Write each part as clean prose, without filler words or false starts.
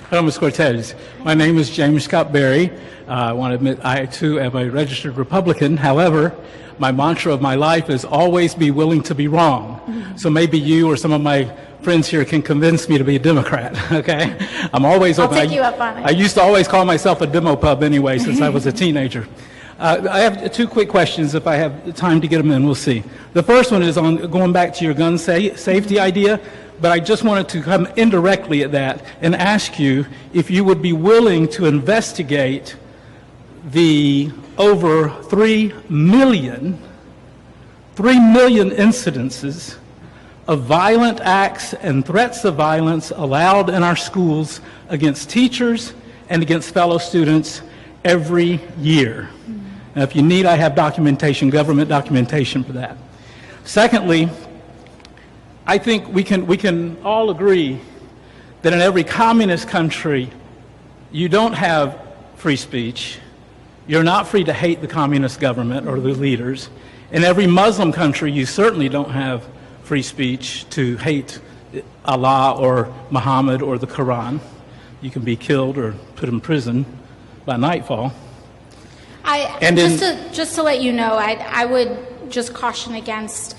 Hello, Ms. Cortez. My name is James Scott Berry. I want to admit I, too, am a registered Republican. However, my mantra of my life is always be willing to be wrong. So maybe you or some of my friends here can convince me to be a Democrat, okay? I'm always open. I'll take you up on it. I used to always call myself a demo pub anyway since I was a teenager. I have two quick questions. If I have time to get them in, we'll see. The first one is on going back to your gun safety idea, but I just wanted to come indirectly at that and ask you if you would be willing to investigate the over 3 million incidences of violent acts and threats of violence allowed in our schools against teachers and against fellow students every year. Now, if you need, I have documentation, government documentation for that. Secondly, I think we can all agree that in every communist country, you don't have free speech. You're not free to hate the communist government or the leaders. In every Muslim country, you certainly don't have free speech to hate Allah or Muhammad or the Quran. You can be killed or put in prison by nightfall. Just to let you know, I would just caution against,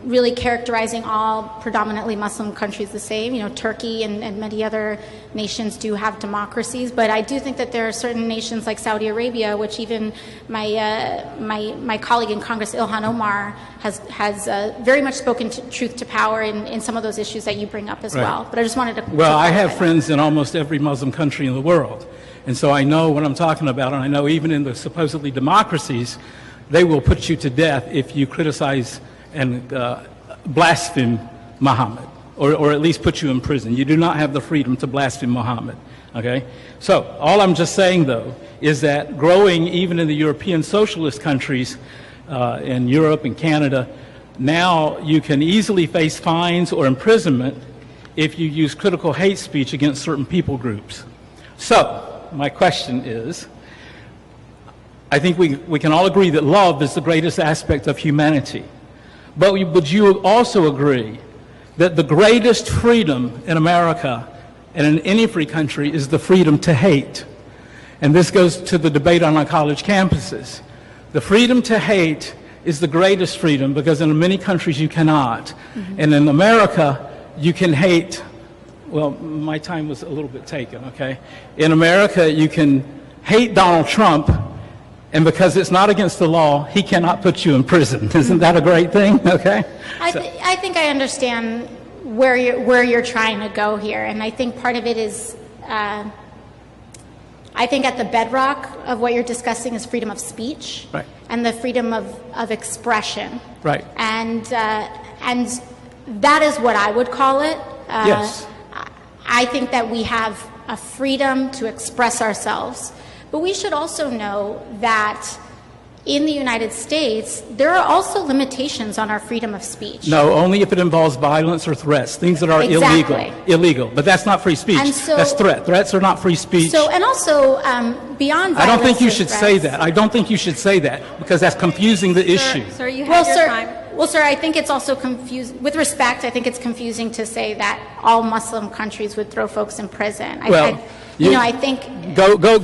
really characterizing all predominantly Muslim countries the same. You know, Turkey and many other nations do have democracies, but I do think that there are certain nations like Saudi Arabia, which even my colleague in Congress, Ilhan Omar, has very much spoken truth to power in some of those issues that you bring up as well. But I just wanted to... Well, I have friends in almost every Muslim country in the world, and so I know what I'm talking about, and I know even in the supposedly democracies, they will put you to death if you criticize and blaspheme Muhammad, or at least put you in prison. You do not have the freedom to blaspheme Muhammad, okay? So all I'm just saying, though, is that growing even in the European socialist countries, in Europe and Canada, now you can easily face fines or imprisonment if you use critical hate speech against certain people groups. So my question is, I think we can all agree that love is the greatest aspect of humanity. But would you also agree that the greatest freedom in America and in any free country is the freedom to hate? And this goes to the debate on our college campuses. The freedom to hate is the greatest freedom because in many countries you cannot. And in America, you can hate, well, my time was a little bit taken, okay? In America, you can hate Donald Trump, and because it's not against the law, he cannot put you in prison. Isn't that a great thing? Okay. I think I understand where you're trying to go here, and I think part of it is, I think at the bedrock of what you're discussing is freedom of speech, right, and the freedom of expression, right, and that is what I would call it. Yes. I think that we have a freedom to express ourselves. But we should also know that in the United States, there are also limitations on our freedom of speech. No, only if it involves violence or threats, things that are illegal. But that's not free speech. And so, that's threat. Threats are not free speech. So, and also, beyond violence, I don't think you should say that. I don't think you should say that because that's confusing the issue. Sir, you have your time. Well, sir, I think it's also confusing. With respect, I think it's confusing to say that all Muslim countries would throw folks in prison. I think... Go. I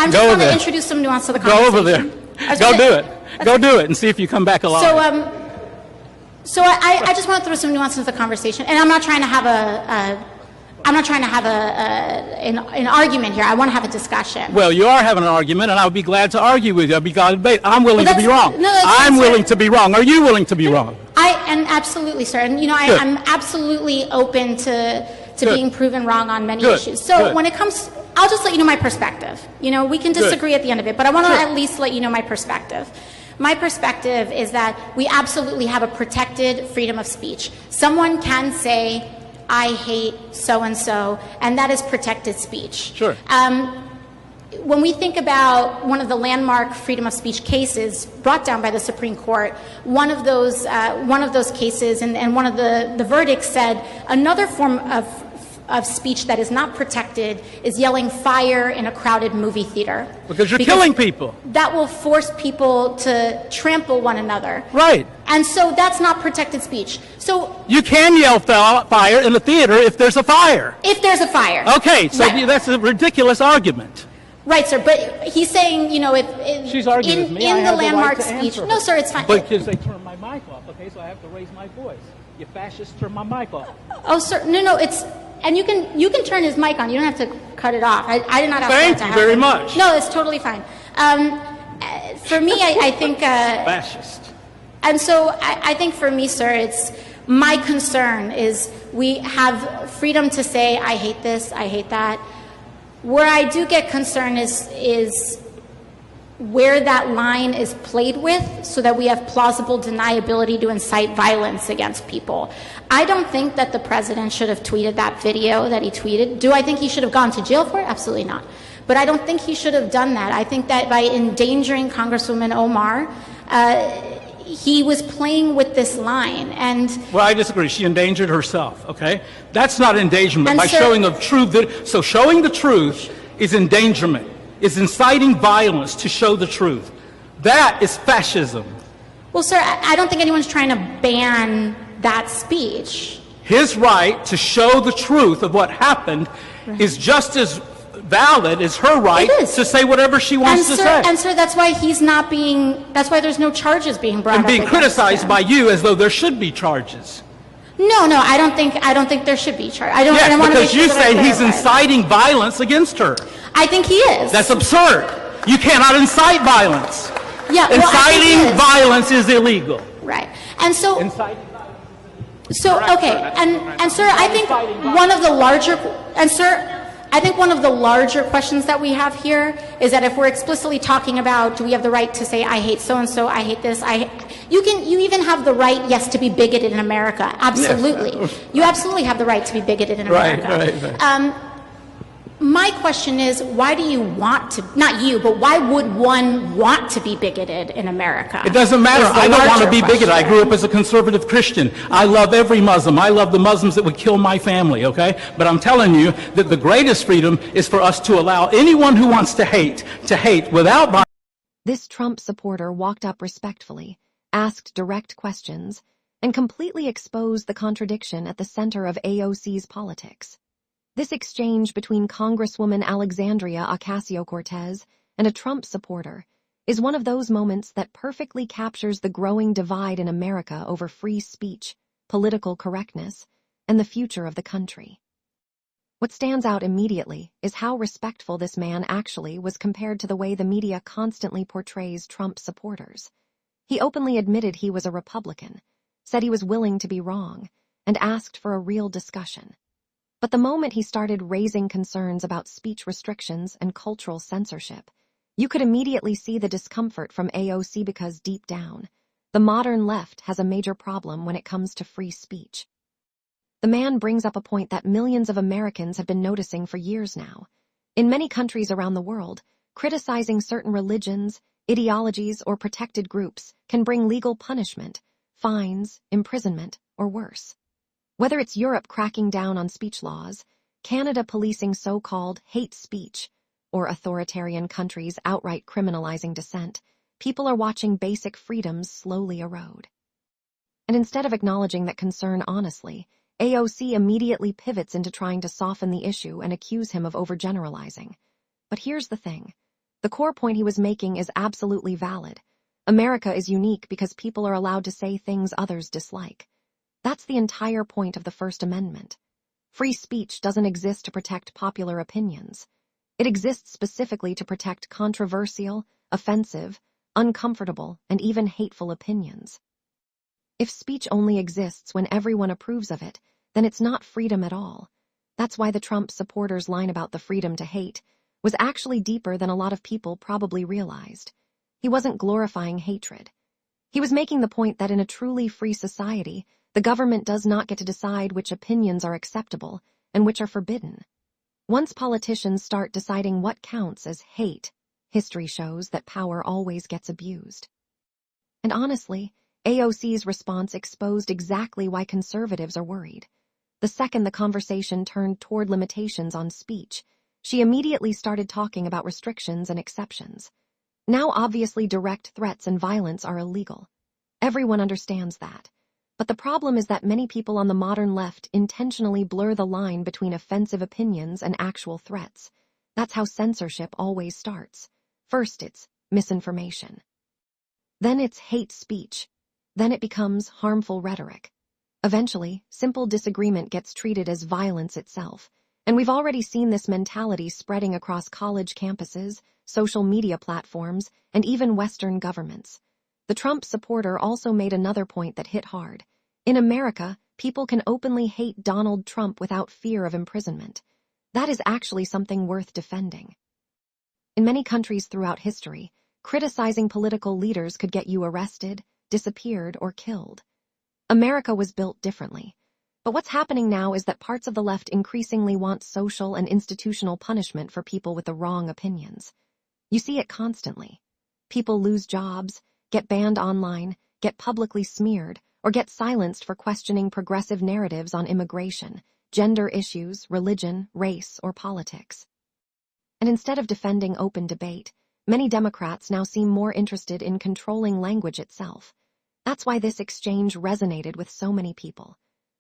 just want to introduce some nuance to the conversation. Go over there. Go do it and see if you come back alive. So I just want to throw some nuance into the conversation, and I'm not trying to have an argument here. I want to have a discussion. Well, you are having an argument, and I would be glad to argue with you. I'd be glad to debate. I'm willing to be wrong. I'm willing to be wrong. Are you willing to be wrong? And absolutely, sir. And I'm absolutely open to being proven wrong on many issues. So when it comes, I'll just let you know my perspective. We can disagree at the end of it, but I want to at least let you know my perspective. My perspective is that we absolutely have a protected freedom of speech. Someone can say, I hate so-and-so, and that is protected speech. Sure. When we think about one of the landmark freedom of speech cases brought down by the Supreme Court, one of those cases and one of the verdicts said another form of speech that is not protected is yelling fire in a crowded movie theater. Because you're killing people. That will force people to trample one another. Right. And so that's not protected speech. So you can yell fire in the theater if there's a fire. If there's a fire. Okay, so right. That's a ridiculous argument. Right, sir. But he's saying, you know, if she's arguing with me, in the landmark speech. No, sir, it's fine. Because they turned my mic off. Okay, so I have to raise my voice. You fascists turn my mic off. Oh, sir, no, it's. And you can turn his mic on. You don't have to cut it off. I did not ask that to happen. Thank you very much. No, it's totally fine. For me, I think. Fascist. And so I think for me, sir, it's my concern is we have freedom to say, I hate this, I hate that. Where I do get concerned is where that line is played with so that we have plausible deniability to incite violence against people. I don't think that the president should have tweeted that video that he tweeted. Do I think he should have gone to jail for it? Absolutely not. But I don't think he should have done that. I think that by endangering Congresswoman Omar, he was playing with this line. And well, I disagree. She endangered herself, okay? That's not endangerment by sir, showing of truth. So showing the truth is endangerment, is inciting violence to show the truth. That is fascism. Well, sir, I don't think anyone's trying to ban that speech. His right to show the truth of what happened is just as valid as her right to say whatever she wants to say. And sir, that's why he's not being, that's why there's no charges being brought up. And being criticized by you as though there should be charges. No, I don't think there should be charges. Yes, because you say he's inciting violence against her. I think he is. That's absurd. You cannot incite violence. Yeah, inciting violence is illegal. Right. And so inciting so okay, and sir, I think one of the larger questions that we have here is that if we're explicitly talking about, do we have the right to say I hate so and so, I hate this, you even have the right, yes, to be bigoted in America. Absolutely. Yes. You absolutely have the right to be bigoted in America. Right. My question is, why do you want to, not you, but why would one want to be bigoted in America? It doesn't matter. I don't want to be bigoted. I grew up as a conservative Christian. I love every Muslim. I love the Muslims that would kill my family, okay? But I'm telling you that the greatest freedom is for us to allow anyone who wants to hate without violence. This Trump supporter walked up respectfully, asked direct questions, and completely exposed the contradiction at the center of AOC's politics. This exchange between Congresswoman Alexandria Ocasio-Cortez and a Trump supporter is one of those moments that perfectly captures the growing divide in America over free speech, political correctness, and the future of the country. What stands out immediately is how respectful this man actually was compared to the way the media constantly portrays Trump supporters. He openly admitted he was a Republican, said he was willing to be wrong, and asked for a real discussion. But the moment he started raising concerns about speech restrictions and cultural censorship, you could immediately see the discomfort from AOC because deep down, the modern left has a major problem when it comes to free speech. The man brings up a point that millions of Americans have been noticing for years now. In many countries around the world, criticizing certain religions, ideologies, or protected groups can bring legal punishment, fines, imprisonment, or worse. Whether it's Europe cracking down on speech laws, Canada policing so-called hate speech, or authoritarian countries outright criminalizing dissent, people are watching basic freedoms slowly erode. And instead of acknowledging that concern honestly, AOC immediately pivots into trying to soften the issue and accuse him of overgeneralizing. But here's the thing. The core point he was making is absolutely valid. America is unique because people are allowed to say things others dislike. That's the entire point of the First Amendment. Free speech doesn't exist to protect popular opinions. It exists specifically to protect controversial, offensive, uncomfortable, and even hateful opinions. If speech only exists when everyone approves of it, then it's not freedom at all. That's why the Trump supporters' line about the freedom to hate was actually deeper than a lot of people probably realized. He wasn't glorifying hatred. He was making the point that in a truly free society, the government does not get to decide which opinions are acceptable and which are forbidden. Once politicians start deciding what counts as hate, history shows that power always gets abused. And honestly, AOC's response exposed exactly why conservatives are worried. The second the conversation turned toward limitations on speech, she immediately started talking about restrictions and exceptions. Now obviously direct threats and violence are illegal. Everyone understands that. But the problem is that many people on the modern left intentionally blur the line between offensive opinions and actual threats. That's how censorship always starts. First, it's misinformation. Then it's hate speech. Then it becomes harmful rhetoric. Eventually, simple disagreement gets treated as violence itself. And we've already seen this mentality spreading across college campuses, social media platforms, and even Western governments. The Trump supporter also made another point that hit hard. In America, people can openly hate Donald Trump without fear of imprisonment. That is actually something worth defending. In many countries throughout history, criticizing political leaders could get you arrested, disappeared, or killed. America was built differently. But what's happening now is that parts of the left increasingly want social and institutional punishment for people with the wrong opinions. You see it constantly. People lose jobs, get banned online, get publicly smeared, or get silenced for questioning progressive narratives on immigration, gender issues, religion, race, or politics. And instead of defending open debate, many Democrats now seem more interested in controlling language itself. That's why this exchange resonated with so many people.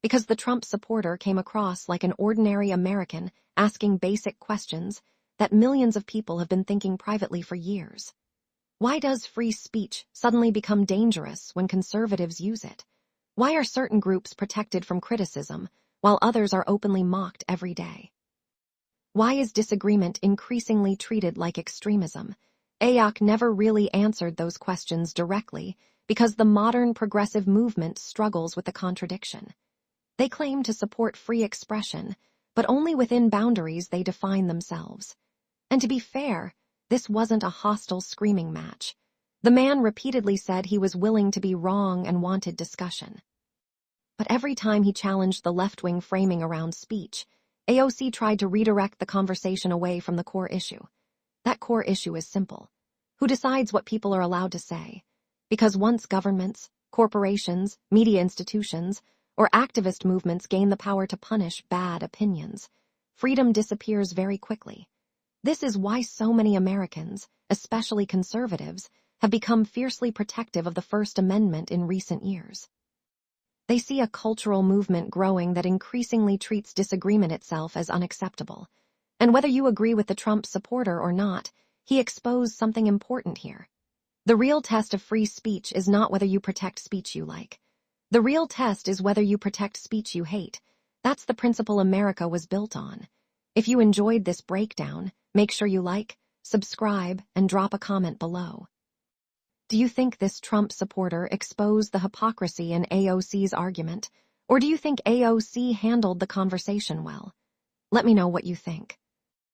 Because the Trump supporter came across like an ordinary American asking basic questions that millions of people have been thinking privately for years. Why does free speech suddenly become dangerous when conservatives use it? Why are certain groups protected from criticism while others are openly mocked every day? Why is disagreement increasingly treated like extremism? AOC never really answered those questions directly because the modern progressive movement struggles with the contradiction. They claim to support free expression, but only within boundaries they define themselves. And to be fair, this wasn't a hostile screaming match. The man repeatedly said he was willing to be wrong and wanted discussion. But every time he challenged the left-wing framing around speech, AOC tried to redirect the conversation away from the core issue. That core issue is simple. Who decides what people are allowed to say? Because once governments, corporations, media institutions, or activist movements gain the power to punish bad opinions, freedom disappears very quickly. This is why so many Americans, especially conservatives, have become fiercely protective of the First Amendment in recent years. They see a cultural movement growing that increasingly treats disagreement itself as unacceptable. And whether you agree with the Trump supporter or not, he exposed something important here. The real test of free speech is not whether you protect speech you like. The real test is whether you protect speech you hate. That's the principle America was built on. If you enjoyed this breakdown, make sure you like, subscribe, and drop a comment below. Do you think this Trump supporter exposed the hypocrisy in AOC's argument, or do you think AOC handled the conversation well? Let me know what you think.